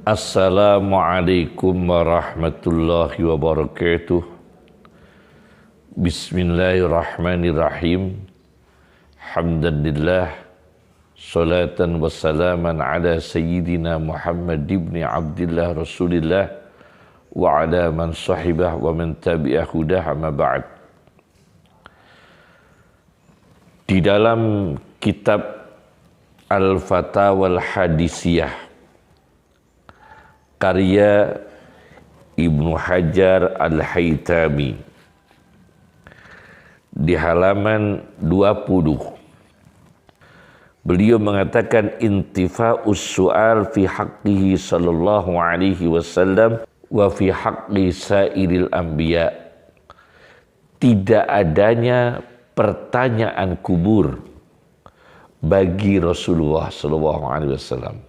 Assalamualaikum warahmatullahi wabarakatuh. Bismillahirrahmanirrahim. Hamdalillah, salatan wassalaman ala sayyidina Muhammad ibn Abdillah Rasulillah wa ala man sahibah wa man tabi'ah hudah, amma ba'd. Di dalam kitab Al-Fatawa Al-Hadisiyah karya Ibnu Hajar Al-Haytami di halaman 20, beliau mengatakan intifa'us su'al fi haqqihi sallallahu alaihi wasallam wa fi haqqi sairil anbiya. Tidak adanya pertanyaan kubur bagi Rasulullah sallallahu alaihi wasallam.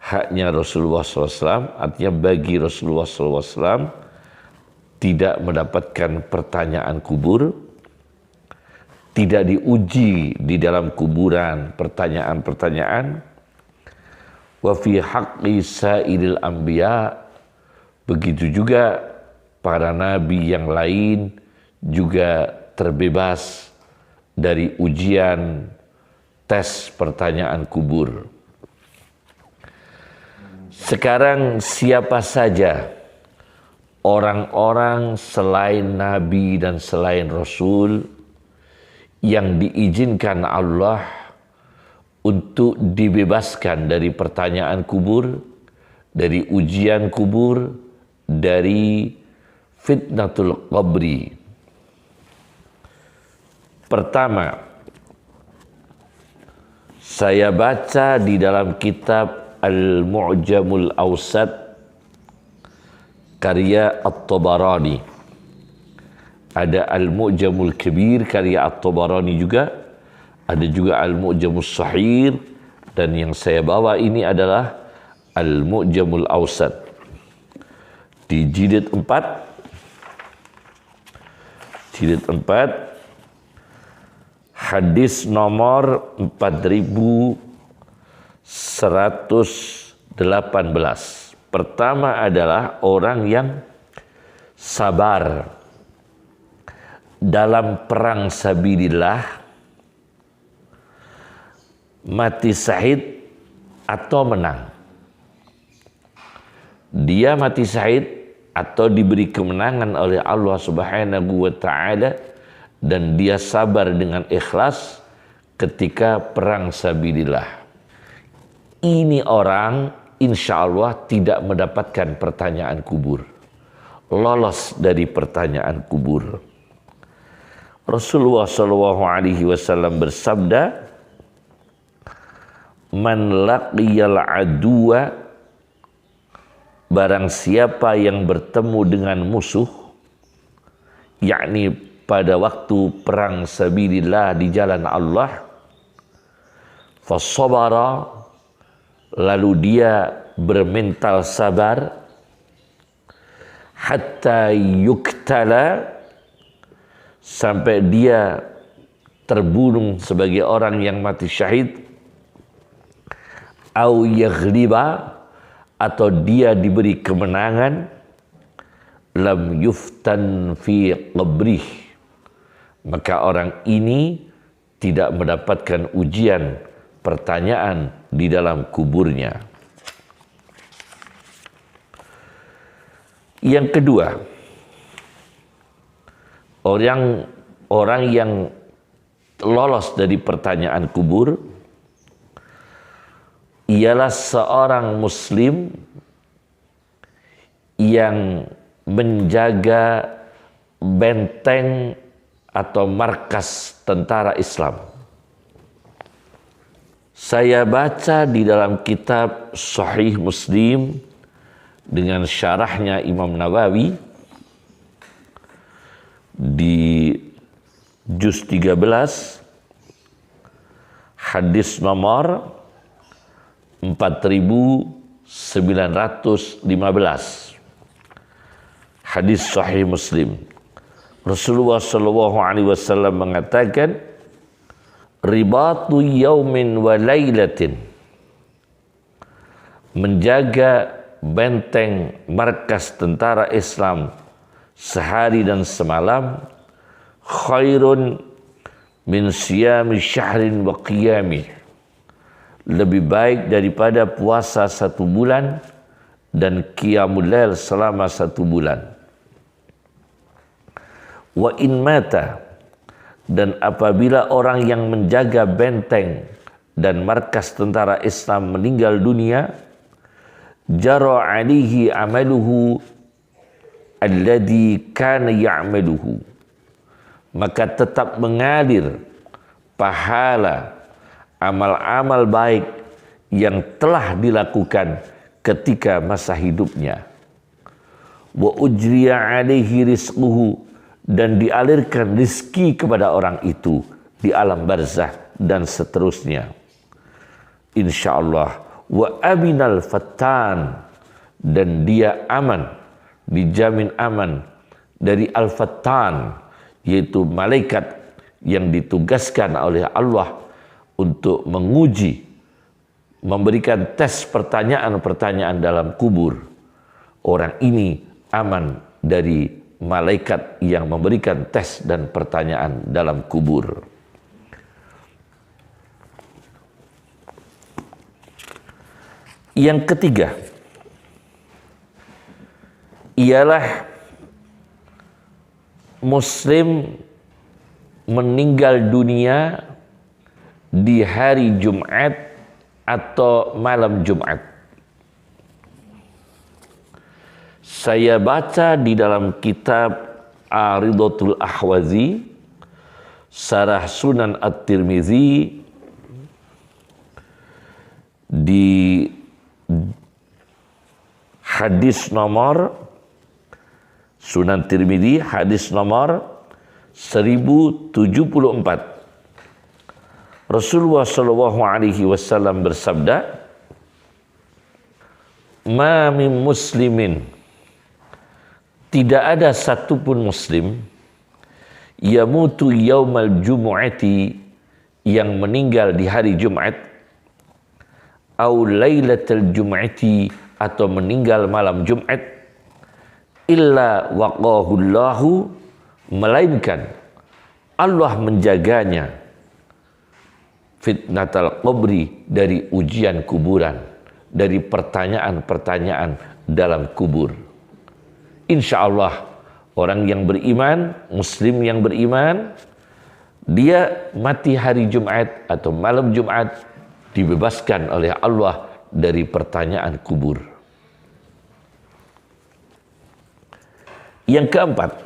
Haknya Rasulullah SAW, artinya bagi Rasulullah SAW tidak mendapatkan pertanyaan kubur, tidak diuji di dalam kuburan pertanyaan-pertanyaan. Wa fi haqqi sairil anbiya, begitu juga para nabi yang lain juga terbebas dari ujian tes pertanyaan kubur. Sekarang siapa saja orang-orang selain nabi dan selain rasul yang diizinkan Allah untuk dibebaskan dari pertanyaan kubur, dari ujian kubur, dari fitnatul qabri. Pertama, saya baca di dalam kitab Al-Mu'jamul Awsat karya At-Tabarani. Ada Al-Mu'jamul Kabir karya At-Tabarani juga. Ada juga Al-Mu'jamul Sahir. Dan yang saya bawa ini adalah Al-Mu'jamul Awsat. Di jilid 4. Jilid 4. Hadis nomor 4118. Pertama adalah orang yang sabar dalam perang sabilillah, mati syahid atau menang. Dia mati syahid atau diberi kemenangan oleh Allah Subhanahu wa taala, dan dia sabar dengan ikhlas ketika perang sabilillah. Ini orang insya Allah tidak mendapatkan pertanyaan kubur, lolos dari pertanyaan kubur. Rasulullah SAW bersabda, "Man laqiyal aduwa," barang siapa yang bertemu dengan musuh, yakni pada waktu perang sabilillah di jalan Allah, fasabara, lalu dia bermental sabar, hatta yuktala, sampai dia terbunuh sebagai orang yang mati syahid, au yaghliba, atau dia diberi kemenangan, lam yuftan fi qabrih, maka orang ini tidak mendapatkan ujian pertanyaan di dalam kuburnya. Yang kedua, orang yang lolos dari pertanyaan kubur ialah seorang muslim yang menjaga benteng atau markas tentara Islam. Saya baca di dalam kitab Sahih Muslim dengan syarahnya Imam Nawawi di juz 13 hadis nomor 4915. Hadis Sahih Muslim. Rasulullah SAW mengatakan, ribatu yaumin wa lailatin, menjaga benteng markas tentara Islam sehari dan semalam khairun min siyami syahrin wa qiyamih, lebih baik daripada puasa 1 bulan dan qiyamul lail selama 1 bulan. Wa in mata, dan apabila orang yang menjaga benteng dan markas tentara Islam meninggal dunia, jara alaihi amaluhu alladhi kana ya'maluhu, maka tetap mengalir pahala amal-amal baik yang telah dilakukan ketika masa hidupnya. Wa ujriya alaihi rizquhu, dan dialirkan rizki kepada orang itu di alam barzah dan seterusnya. Insyaallah. Wa aminal fattan, dan dia aman, dijamin aman dari al-fattan, yaitu malaikat yang ditugaskan oleh Allah untuk menguji, memberikan tes pertanyaan-pertanyaan dalam kubur. Orang ini aman dari malaikat yang memberikan tes dan pertanyaan dalam kubur. Yang ketiga ialah Muslim meninggal dunia di hari Jumat atau malam Jumat. Saya baca di dalam kitab Aridatul Ahwazi, Syarah Sunan At-Tirmizi, di hadis nomor Sunan Tirmizi, hadis nomor 1074. Rasulullah sallallahu alaihi wasallam bersabda, "Ma min muslimin", tidak ada satupun muslim, yamutu yaumal jumu'ati, yang meninggal di hari Jumat, au lailatul jumu'ati, atau meninggal malam Jumat, illa waqahullahu, melainkan Allah menjaganya, fitnatal qabri, dari ujian kuburan, dari pertanyaan-pertanyaan dalam kubur. Insya Allah orang yang beriman, muslim yang beriman, dia mati hari Jumat atau malam Jumat, dibebaskan oleh Allah dari pertanyaan kubur. Yang keempat,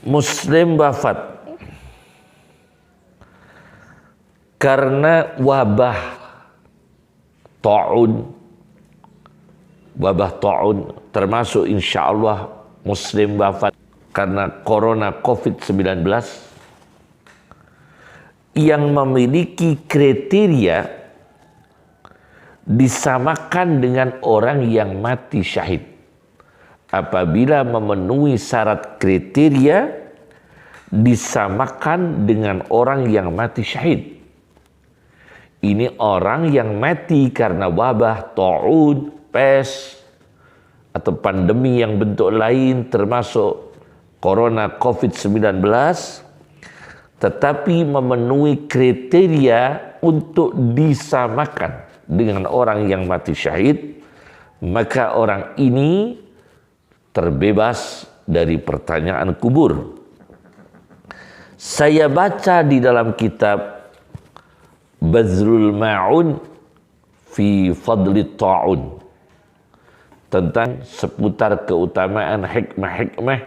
muslim wafat karena wabah ta'un, termasuk insya Allah muslim wafat karena corona COVID-19 yang memiliki kriteria disamakan dengan orang yang mati syahid. Apabila memenuhi syarat kriteria, disamakan dengan orang yang mati syahid. Ini orang yang mati karena wabah, ta'ud, pes, atau pandemi yang bentuk lain termasuk corona COVID-19, tetapi memenuhi kriteria untuk disamakan dengan orang yang mati syahid, maka orang ini terbebas dari pertanyaan kubur. Saya baca di dalam kitab Bazrul Ma'un fi Fadli Ta'un tentang seputar keutamaan hikmah-hikmah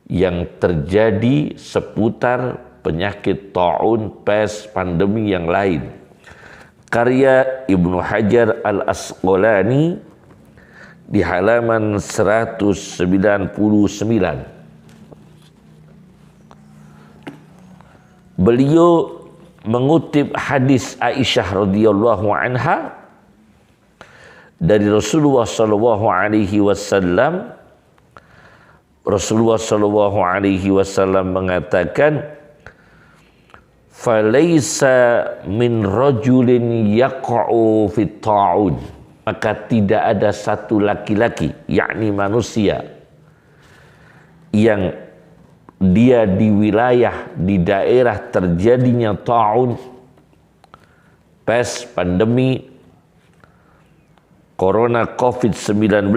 yang terjadi seputar penyakit ta'un, pes, pandemi yang lain. Karya Ibnu Hajar Al-Asqalani di halaman 199. Beliau mengutip hadis Aisyah radhiyallahu anha dari Rasulullah sallallahu alaihi wasallam. Rasulullah sallallahu alaihi wasallam mengatakan, Falaisa min rajulin yaqa'u fit ta'un, maka tidak ada satu laki-laki, yakni manusia, yang dia di wilayah, di daerah terjadinya ta'un, pes, pandemi corona COVID-19,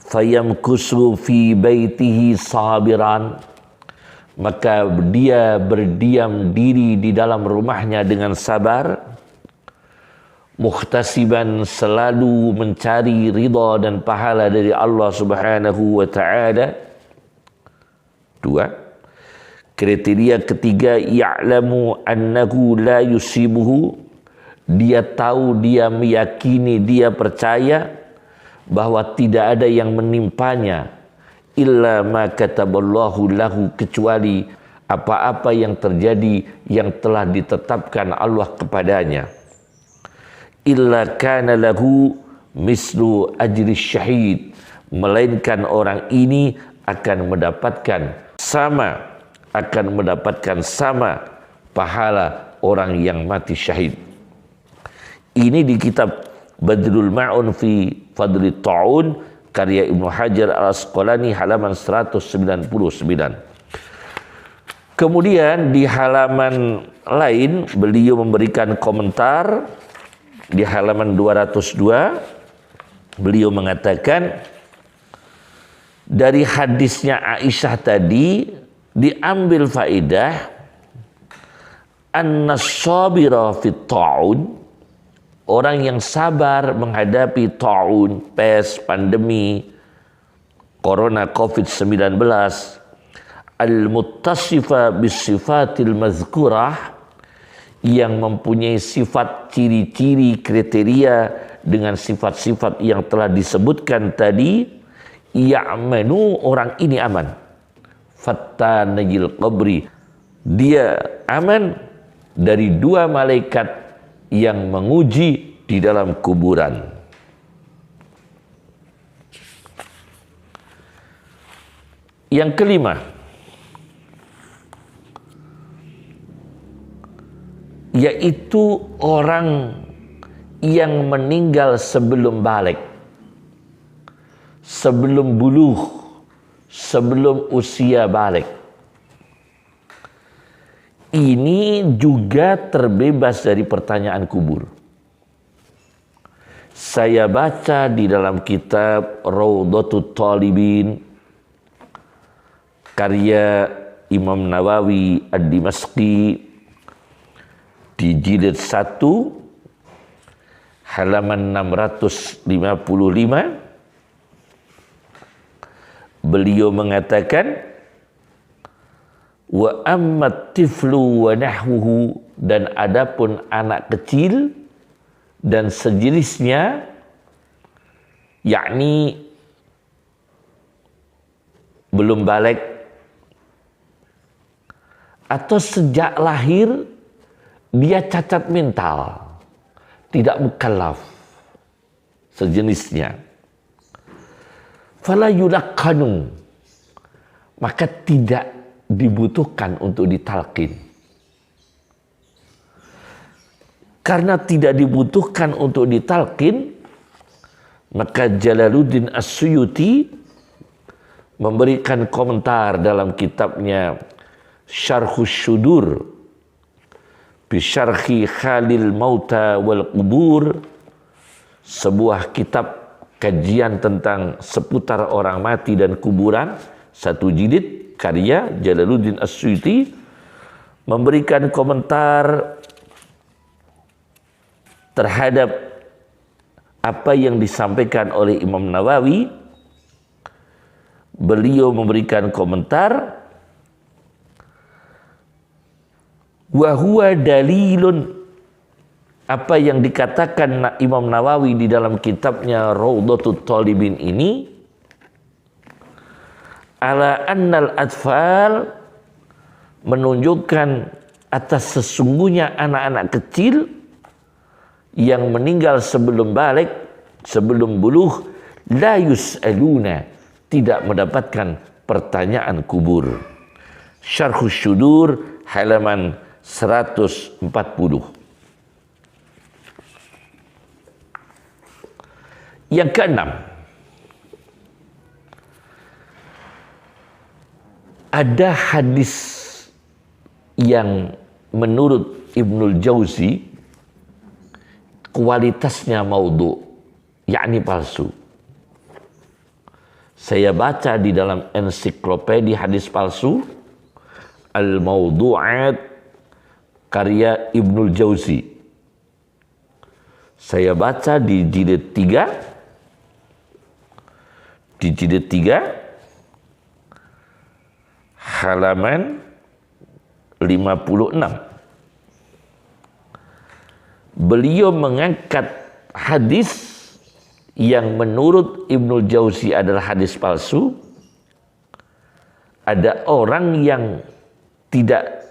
fayamkusu fi baitihi sabiran, maka dia berdiam diri di dalam rumahnya dengan sabar, muhtasiban, selalu mencari ridha dan pahala dari Allah Subhanahu wa taala. 2. Kriteria ketiga, ya'lamu annahu la yusibuhu, dia tahu, dia meyakini, dia percaya bahwa tidak ada yang menimpanya illa ma kataballahu lahu, kecuali apa-apa yang terjadi yang telah ditetapkan Allah kepadanya. Illa kana lahu mislu ajri syahid, melainkan orang ini akan mendapatkan sama pahala orang yang mati syahid. Ini di kitab Badrul Ma'un fi Fadli Ta'un karya Ibnu Hajar Al-Asqalani halaman 199. Kemudian di halaman lain beliau memberikan komentar. Di halaman 202 beliau mengatakan, dari hadisnya Aisyah tadi diambil faedah annas-sabira fit ta'un, orang yang sabar menghadapi ta'un, pes, pandemi corona COVID-19, al-muttasifa bis-sifatil mazkurah, yang mempunyai sifat, ciri-ciri, kriteria dengan sifat-sifat yang telah disebutkan tadi, ya'manu, orang ini aman. Fattanajil qabri, dia aman dari 2 malaikat yang menguji di dalam kuburan. Yang kelima, yaitu orang yang meninggal sebelum balik, sebelum buluh, sebelum usia balik. Ini juga terbebas dari pertanyaan kubur. Saya baca di dalam kitab Raudhatut Talibin karya Imam Nawawi Ad-Dimashqi di jilid 1 halaman 655, beliau mengatakan, wa ammat tiflu wa nahwuhu, dan adapun anak kecil dan sejenisnya, yakni belum balik atau sejak lahir dia cacat mental, tidak mukallaf, sejenisnya, fala yulaqqanu, maka tidak dibutuhkan untuk ditalqin. Karena tidak dibutuhkan untuk ditalqin, maka Jalaluddin As-Suyuti memberikan komentar dalam kitabnya Syarhus Syudur Bisyarhi Khalil Mauta wal Qubur, sebuah kitab kajian tentang seputar orang mati dan kuburan, 1 jilid karya Jalaluddin As-Suyuti, memberikan komentar terhadap apa yang disampaikan oleh Imam Nawawi. Beliau memberikan komentar, wa huwa dalilun, apa yang dikatakan Imam Nawawi di dalam kitabnya Raudhatut Talibin ini, ala annal atfal, menunjukkan atas sesungguhnya anak-anak kecil yang meninggal sebelum balik, sebelum buluh, la yus'aluna, tidak mendapatkan pertanyaan kubur. Syarhus Syudur halaman 140. Yang keenam, ada hadis yang menurut Ibnul Jauzi kualitasnya maudhu, yakni palsu. Saya baca di dalam ensiklopedia hadis palsu Al-Mawdu'at karya Ibnul Jauzi. Saya baca di jilid 3. Di jilid 3 halaman 56. Beliau mengangkat hadis yang menurut Ibnul Jauzi adalah hadis palsu. Ada orang yang tidak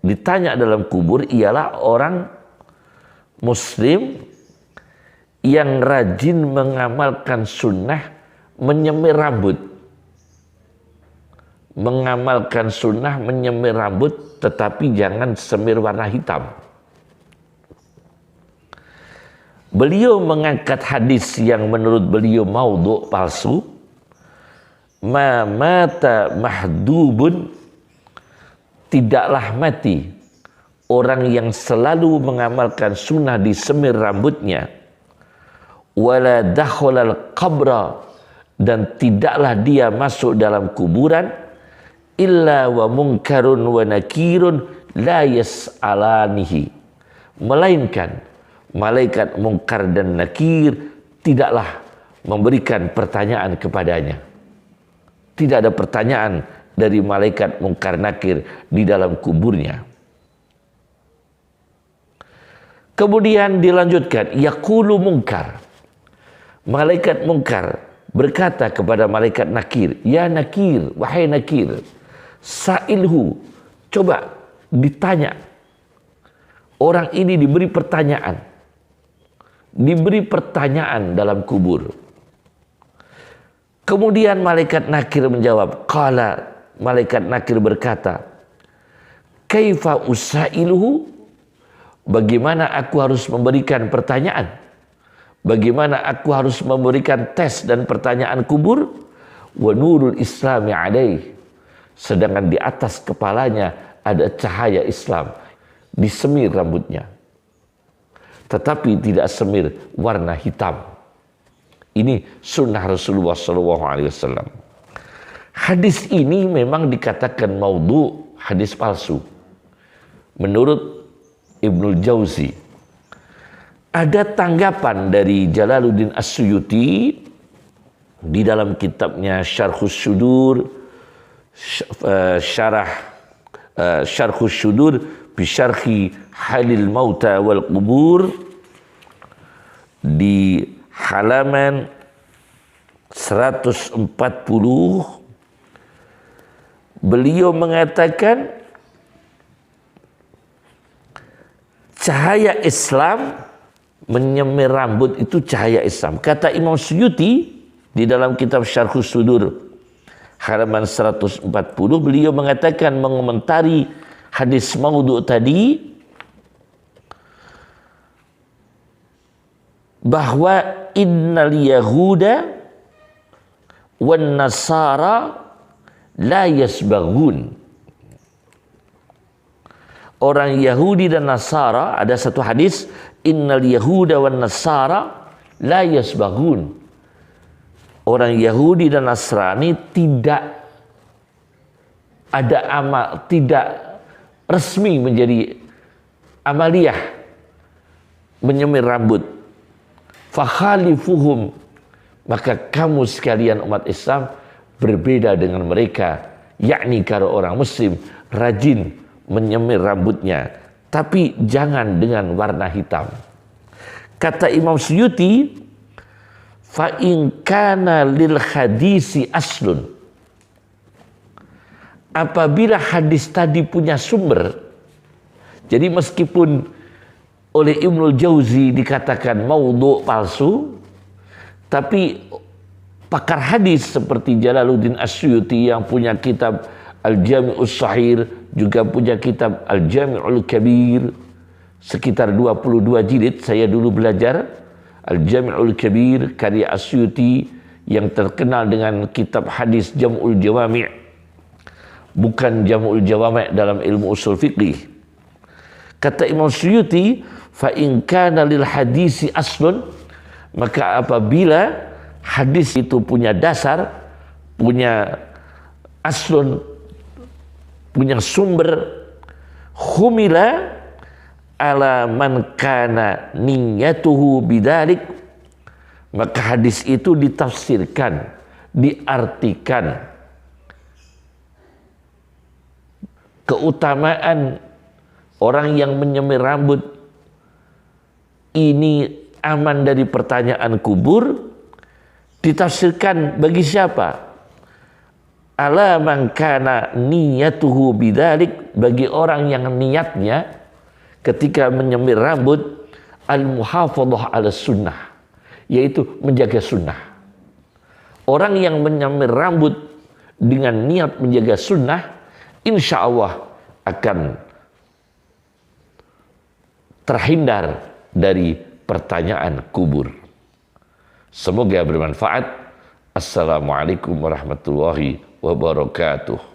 ditanya dalam kubur, ialah orang muslim yang rajin mengamalkan sunnah menyemir rambut. Mengamalkan sunnah menyemir rambut, tetapi jangan semir warna hitam. Beliau mengangkat hadis yang menurut beliau maudhu, palsu. Ma mata mahdubun, tidaklah mati orang yang selalu mengamalkan sunnah di semir rambutnya. Wala dakhalal qabra, dan tidaklah dia masuk dalam kuburan. Illa wa munkarun wa nakirun la yas'alanihi, melainkan malaikat mungkar dan nakir tidaklah memberikan pertanyaan kepadanya. Tidak ada pertanyaan dari malaikat mungkar nakir di dalam kuburnya. Kemudian dilanjutkan, yaqulu mungkar, malaikat mungkar berkata kepada malaikat nakir, ya nakir, wahai nakir, sa'ilhu, coba ditanya. Orang ini diberi pertanyaan. Diberi pertanyaan dalam kubur. Kemudian malaikat nakir menjawab, qala, malaikat nakir berkata, kaifa usailuhu, bagaimana aku harus memberikan pertanyaan? Bagaimana aku harus memberikan tes dan pertanyaan kubur? Wa nurul islami alaih, sedangkan di atas kepalanya ada cahaya Islam, disemir rambutnya, tetapi tidak semir warna hitam. Ini sunnah Rasulullah SAW. Hadis ini memang dikatakan maudhu, hadis palsu, menurut Ibnul Jauzi. Ada tanggapan dari Jalaluddin As-Suyuti di dalam kitabnya Syarhus Syudur, Syarhus Syudur bi syarhi Halil Mauta wal Qubur, di halaman 140 beliau mengatakan cahaya Islam menyemir rambut itu cahaya Islam. Kata Imam Suyuti di dalam kitab Syarhus Sudur halaman 140, beliau mengatakan mengomentari hadis maudhu tadi bahwa innal yahuda wan nasara la yasbaghun. Orang Yahudi dan Nasara, ada satu hadis, innal yahuda wan nasara la yasbaghun. Orang Yahudi dan Nasrani tidak ada amal, tidak resmi menjadi amaliyah menyemir rambut. Fakhalifuhum, maka kamu sekalian umat Islam berbeda dengan mereka, yakni kalau orang Muslim rajin menyemir rambutnya, tapi jangan dengan warna hitam. Kata Imam Suyuti, fa in kana lil hadisi aslun, apabila hadis tadi punya sumber, jadi meskipun oleh Ibnul Jauzi dikatakan maudhu, palsu, tapi pakar hadis seperti Jalaluddin As-Suyuti yang punya kitab Al-Jami'us Shahir, juga punya kitab Al-Jami'ul Kabir, sekitar 22 jilid. Saya dulu belajar Al-Jami'ul Kabir karya Asyuti yang terkenal dengan kitab hadis Jam'ul Jawami', bukan Jam'ul Jawami' dalam ilmu usul fiqih. Kata Imam Suyuti, fa in kana lil hadisi aslun, maka apabila hadis itu punya dasar, punya aslun, punya sumber, humila ala man kana niyatuhu bidzalik, maka hadis itu ditafsirkan, diartikan keutamaan orang yang menyemir rambut ini aman dari pertanyaan kubur, ditafsirkan bagi siapa? Ala man kana niyatuhu bidzalik, bagi orang yang niatnya ketika menyemir rambut al-muhafadzah ala sunnah, yaitu menjaga sunnah. Orang yang menyemir rambut dengan niat menjaga sunnah, insya Allah akan terhindar dari pertanyaan kubur. Semoga bermanfaat. Assalamualaikum warahmatullahi wabarakatuh.